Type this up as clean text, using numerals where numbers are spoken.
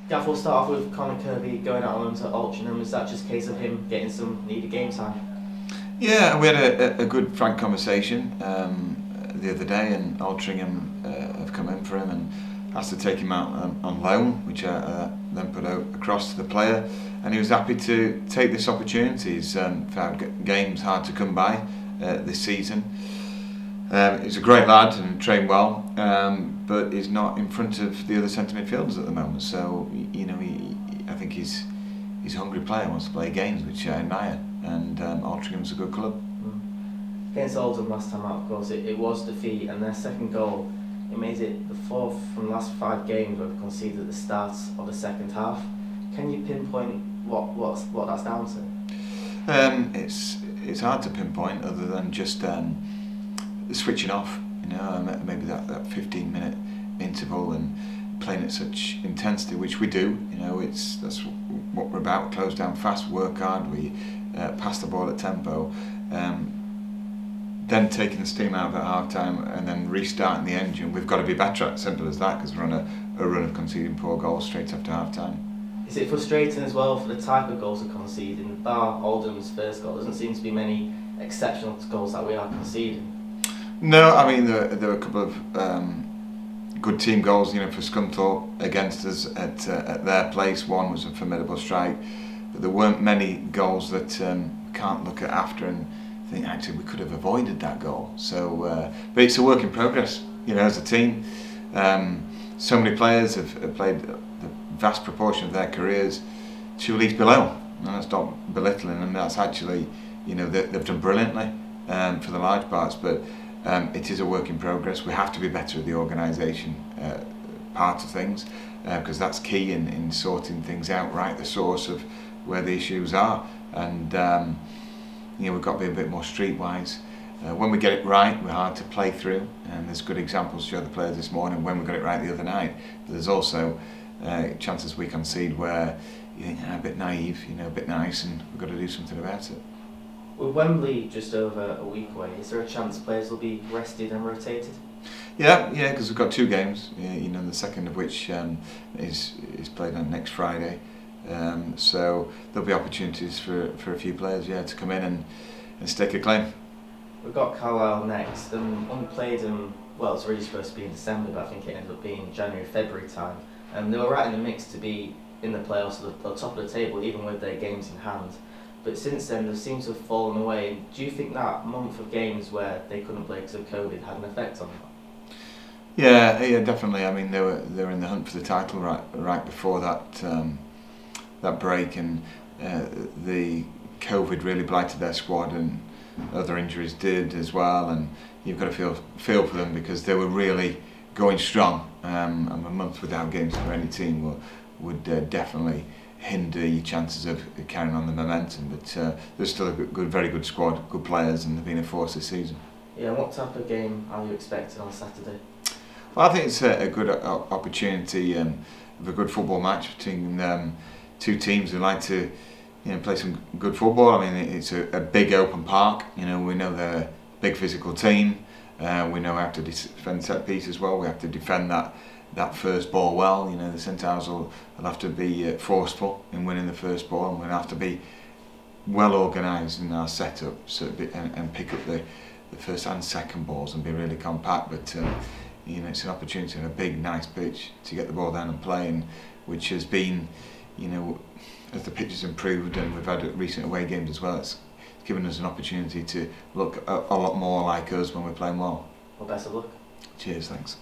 Gaff, we'll start off with Conor Kirby going out on loan to Altrincham. Is that just a case of him getting some needed game time? Yeah, we had a good frank conversation the other day, and Altrincham have come in for him and asked to take him out on loan, which I then put out across to the player, and he was happy to take this opportunity. He's found games hard to come by this season. He's a great lad and trained well, but he's not in front of the other centre midfielders at the moment. So I think he's a hungry player, wants to play games, which I admire. And Altrincham's a good club. Against Oldham last time out, of course, it was defeat, and their second goal, it made it the fourth from the last 5 games where they've conceded at the start of the second half. Can you pinpoint what that's down to? It's hard to pinpoint, other than just switching off, maybe that 15-minute interval and playing at such intensity, which we do. That's what we're about. Close down fast, work hard. We pass the ball at tempo. Then taking the steam out at half time and then restarting the engine. We've got to be better at it, simple as that, because we're on a run of conceding 4 goals straight after half time. Is it frustrating as well for the type of goals we're conceding? Bar Oldham's first goal, doesn't seem to be many exceptional goals that we are conceding. No, I mean there were a couple of good team goals, for Scunthorpe against us at their place. One was a formidable strike, but there weren't many goals that can't look at after and think actually we could have avoided that goal. So, but it's a work in progress, as a team. So many players have played the vast proportion of their careers 2 leagues below, and that's not belittling them. That's actually, they've done brilliantly for the large parts, but. It is a work in progress. We have to be better at the organisation part of things, because that's key in sorting things out, right, the source of where the issues are, and we've got to be a bit more streetwise. When we get it right, we're hard to play through, and there's good examples to show the players this morning when we got it right the other night. But there's also chances we concede where you think a bit naive, a bit nice, and we've got to do something about it. With Wembley just over a week away, is there a chance players will be rested and rotated? Yeah, because we've got 2 games, the second of which is played on next Friday. So there'll be opportunities for a few players, to come in and stake a claim. We've got Carlisle next, and only played well, it's really supposed to be in December, but I think it ended up being January, February time. And they were right in the mix to be in the playoffs at the top of the table, even with their games in hand. But since then, they seem to have fallen away. Do you think that month of games where they couldn't play because of COVID had an effect on them? Yeah, definitely. I mean, they were in the hunt for the title right before that break, and the COVID really blighted their squad, and other injuries did as well. And you've got to feel for them, because they were really going strong. And a month without games for any team would definitely hinder your chances of carrying on the momentum, but there's still a very good squad, good players, and they've been a force this season. Yeah, and what type of game are you expecting on Saturday? Well, I think it's a good opportunity of a good football match between 2 teams who like to play some good football. I mean, it's a big open park. We know they're a big physical team. We know we have to defend set piece as well. We have to defend that first ball well. The Centaurs will have to be forceful in winning the first ball, and we'll have to be well organised in our setup, and pick up the first and second balls and be really compact. But it's an opportunity on a big, nice pitch to get the ball down and play, and which has been, as the pitch has improved and we've had recent away games as well, it's given us an opportunity to look a lot more like us when we're playing well. Well, best of luck. Cheers, thanks.